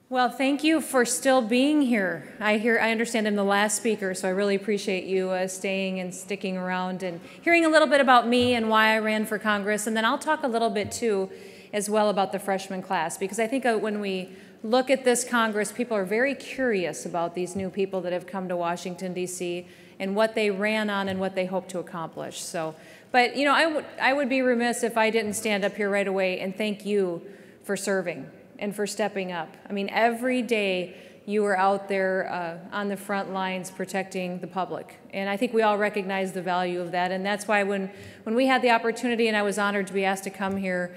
Well, thank you for still being here. I understand I'm the last speaker, so I really appreciate you staying and sticking around and hearing a little bit about me and why I ran for Congress. And then I'll talk a little bit too, as well, about the freshman class, because I think when we look at this Congress, people are very curious about these new people that have come to Washington, D.C. and what they ran on and what they hope to accomplish. So, but you know, I would be remiss if I didn't stand up here right away and thank you for serving and for stepping up. I mean, every day you were out there on the front lines protecting the public. And I think we all recognize the value of that. And that's why when we had the opportunity and I was honored to be asked to come here,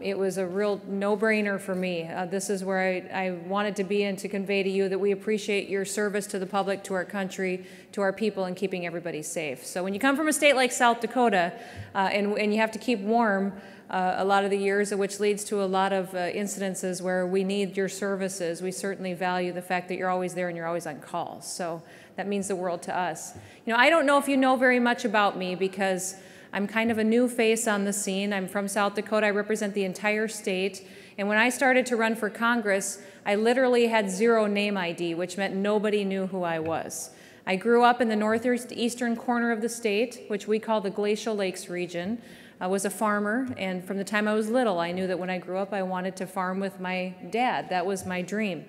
it was a real no-brainer for me. This is where I wanted to be and to convey to you that we appreciate your service to the public, to our country, to our people, and keeping everybody safe. So when you come from a state like South Dakota and you have to keep warm a lot of the years, which leads to a lot of incidences where we need your services, we certainly value the fact that you're always there and you're always on call. So that means the world to us. You know, I don't know if you know very much about me because I'm kind of a new face on the scene. I'm from South Dakota. I represent the entire state. And when I started to run for Congress, I literally had zero name ID, which meant nobody knew who I was. I grew up in the northeastern corner of the state, which we call the Glacial Lakes region. I was a farmer, and from the time I was little, I knew that when I grew up, I wanted to farm with my dad. That was my dream.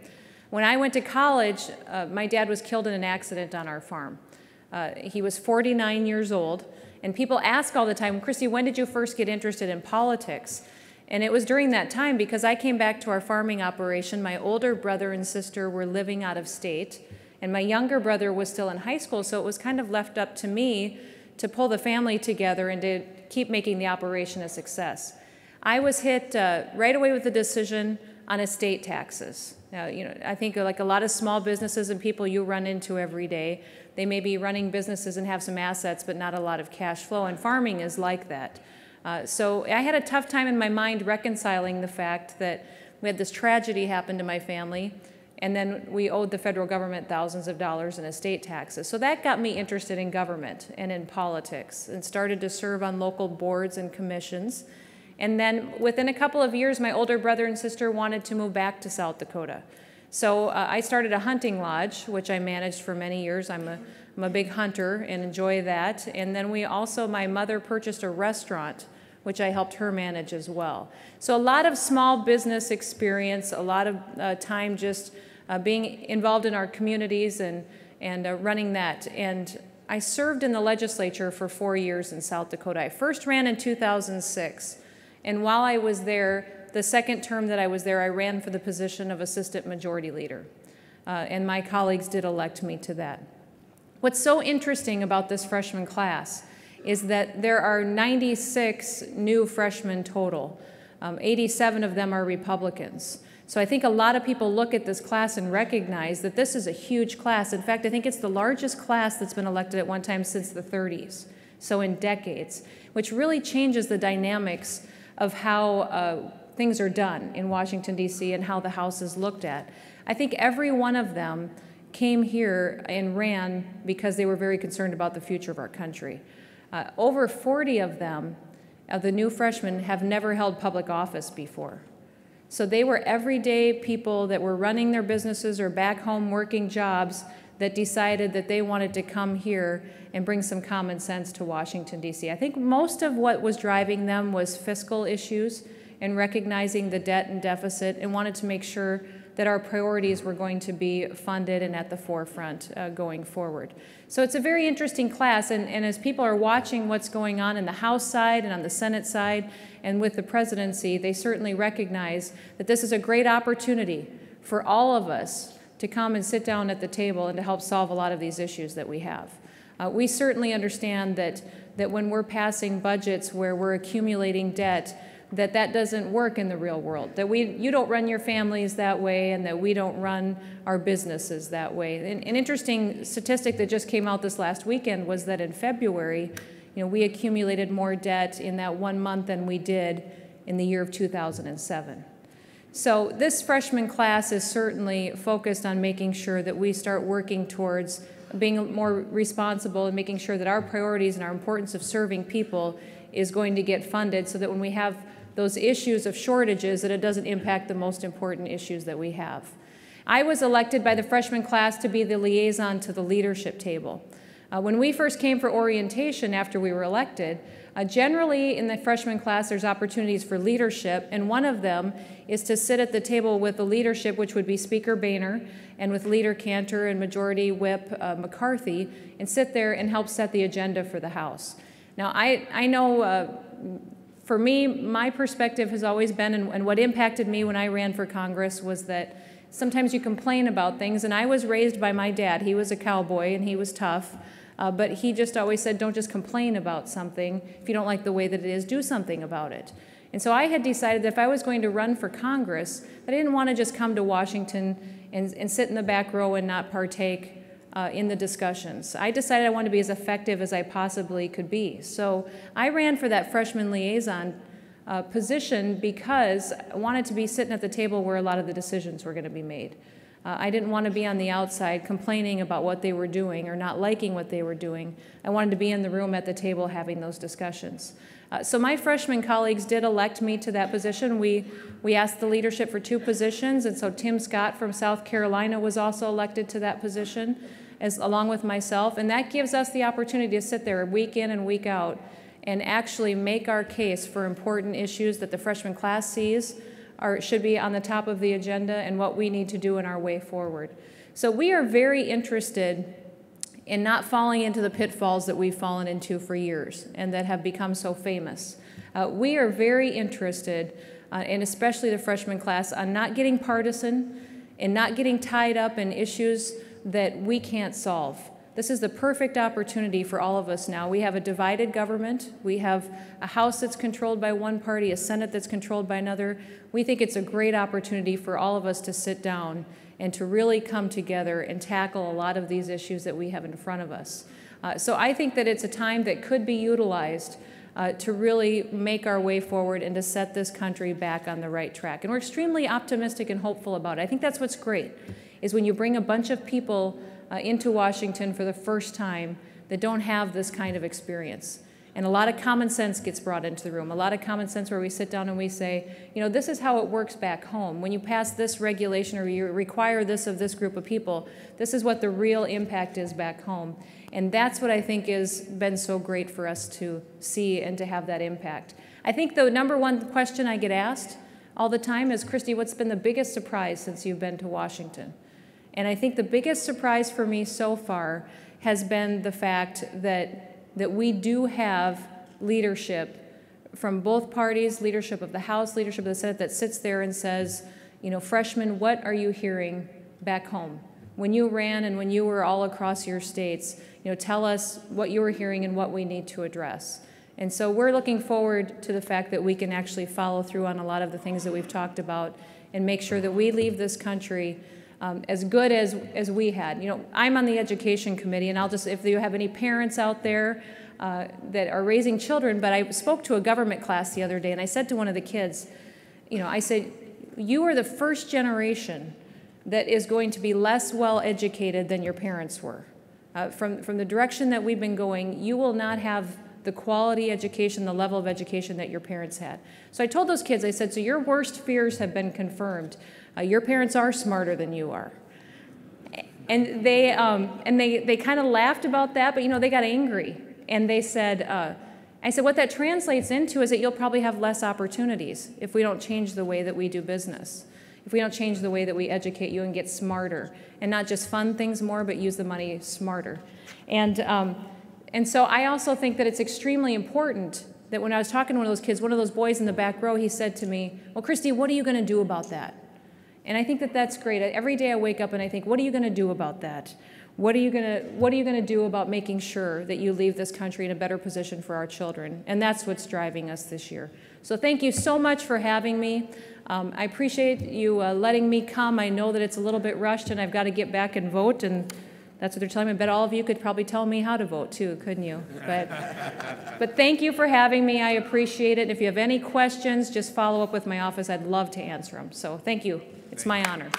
When I went to college, my dad was killed in an accident on our farm. He was 49 years old. And people ask all the time, Kristi, when did you first get interested in politics? And it was during that time because I came back to our farming operation. My older brother and sister were living out of state, and my younger brother was still in high school, so it was kind of left up to me to pull the family together and to keep making the operation a success. I was hit right away with the decision on estate taxes. Now, you know, I think like a lot of small businesses and people you run into every day, they may be running businesses and have some assets, but not a lot of cash flow, and farming is like that. So I had a tough time in my mind reconciling the fact that we had this tragedy happen to my family, and then we owed the federal government thousands of dollars in estate taxes. So that got me interested in government and in politics, and started to serve on local boards and commissions. And then within a couple of years, my older brother and sister wanted to move back to South Dakota. So I started a hunting lodge, which I managed for many years. I'm a big hunter and enjoy that. And then my mother purchased a restaurant, which I helped her manage as well. So a lot of small business experience, a lot of time just being involved in our communities and running that. And I served in the legislature for 4 years in South Dakota. I first ran in 2006. And while I was there, the second term that I was there, I ran for the position of Assistant Majority Leader. And my colleagues did elect me to that. What's so interesting about this freshman class is that there are 96 new freshmen total. 87 of them are Republicans. So I think a lot of people look at this class and recognize that this is a huge class. In fact, I think it's the largest class that's been elected at one time since the 30s, so in decades, which really changes the dynamics of how things are done in Washington, D.C., and how the House is looked at. I think every one of them came here and ran because they were very concerned about the future of our country. Over 40 of them, the new freshmen, have never held public office before. So they were everyday people that were running their businesses or back home working jobs that decided that they wanted to come here and bring some common sense to Washington, D.C. I think most of what was driving them was fiscal issues and recognizing the debt and deficit, and wanted to make sure that our priorities were going to be funded and at the forefront going forward. So it's a very interesting class, and as people are watching what's going on in the House side and on the Senate side and with the presidency, they certainly recognize that this is a great opportunity for all of us to come and sit down at the table and to help solve a lot of these issues that we have. We certainly understand that when we're passing budgets where we're accumulating debt, that doesn't work in the real world, that you don't run your families that way, and that we don't run our businesses that way. An interesting statistic that just came out this last weekend was that in February, we accumulated more debt in that 1 month than we did in the year of 2007. So this freshman class is certainly focused on making sure that we start working towards being more responsible and making sure that our priorities and our importance of serving people is going to get funded, so that when we have those issues of shortages, that it doesn't impact the most important issues that we have. I was elected by the freshman class to be the liaison to the leadership table. When we first came for orientation after we were elected, generally in the freshman class there's opportunities for leadership, and one of them is to sit at the table with the leadership, which would be Speaker Boehner, and with Leader Cantor and Majority Whip McCarthy, and sit there and help set the agenda for the House. Now I know for me, my perspective has always been, and what impacted me when I ran for Congress was that sometimes you complain about things, and I was raised by my dad. He was a cowboy and he was tough. But he just always said, don't just complain about something. If you don't like the way that it is, do something about it. And so I had decided that if I was going to run for Congress, that I didn't want to just come to Washington and sit in the back row and not partake in the discussions. I decided I wanted to be as effective as I possibly could be. So I ran for that freshman liaison position because I wanted to be sitting at the table where a lot of the decisions were going to be made. I didn't want to be on the outside complaining about what they were doing or not liking what they were doing. I wanted to be in the room at the table having those discussions. So my freshman colleagues did elect me to that position. We asked the leadership for 2 positions, and so Tim Scott from South Carolina was also elected to that position, along with myself, and that gives us the opportunity to sit there week in and week out and actually make our case for important issues that the freshman class sees should be on the top of the agenda and what we need to do in our way forward. So we are very interested in not falling into the pitfalls that we've fallen into for years and that have become so famous. We are very interested, and especially the freshman class, on not getting partisan and not getting tied up in issues that we can't solve. This is the perfect opportunity for all of us now. We have a divided government. We have a House that's controlled by one party, a Senate that's controlled by another. We think it's a great opportunity for all of us to sit down and to really come together and tackle a lot of these issues that we have in front of us. So I think that it's a time that could be utilized to really make our way forward and to set this country back on the right track. And we're extremely optimistic and hopeful about it. I think that's what's great, is when you bring a bunch of people into Washington for the first time that don't have this kind of experience. And a lot of common sense gets brought into the room, a lot of common sense where we sit down and we say, you know, this is how it works back home. When you pass this regulation or you require this of this group of people, this is what the real impact is back home. And that's what I think has been so great for us to see and to have that impact. I think the #1 question I get asked all the time is, Kristi, what's been the biggest surprise since you've been to Washington? And I think the biggest surprise for me so far has been the fact that we do have leadership from both parties, leadership of the House, leadership of the Senate, that sits there and says, you know, freshmen, what are you hearing back home? When you ran and when you were all across your states, you know, tell us what you were hearing and what we need to address. And so we're looking forward to the fact that we can actually follow through on a lot of the things that we've talked about and make sure that we leave this country as good as we had. You know, I'm on the education committee, and I'll just, if you have any parents out there that are raising children, but I spoke to a government class the other day, and I said to one of the kids, you know, I said, you are the first generation that is going to be less well educated than your parents were. From the direction that we've been going, you will not have the quality education, the level of education that your parents had. So I told those kids, I said, so your worst fears have been confirmed. Your parents are smarter than you are. And they kind of laughed about that, but you know, they got angry. And they said, I said, what that translates into is that you'll probably have less opportunities if we don't change the way that we do business, if we don't change the way that we educate you and get smarter, and not just fund things more, but use the money smarter. And so I also think that it's extremely important that when I was talking to one of those kids, one of those boys in the back row, he said to me, well, Kristi, what are you going to do about that? And I think that that's great. Every day I wake up and I think, what are you going to do about that? What are you going to do about making sure that you leave this country in a better position for our children? And that's what's driving us this year. So thank you so much for having me. I appreciate you letting me come. I know that it's a little bit rushed and I've got to get back and vote, and that's what they're telling me. I bet all of you could probably tell me how to vote too, couldn't you? But thank you for having me. I appreciate it. And if you have any questions, just follow up with my office. I'd love to answer them. So thank you. It's my honor.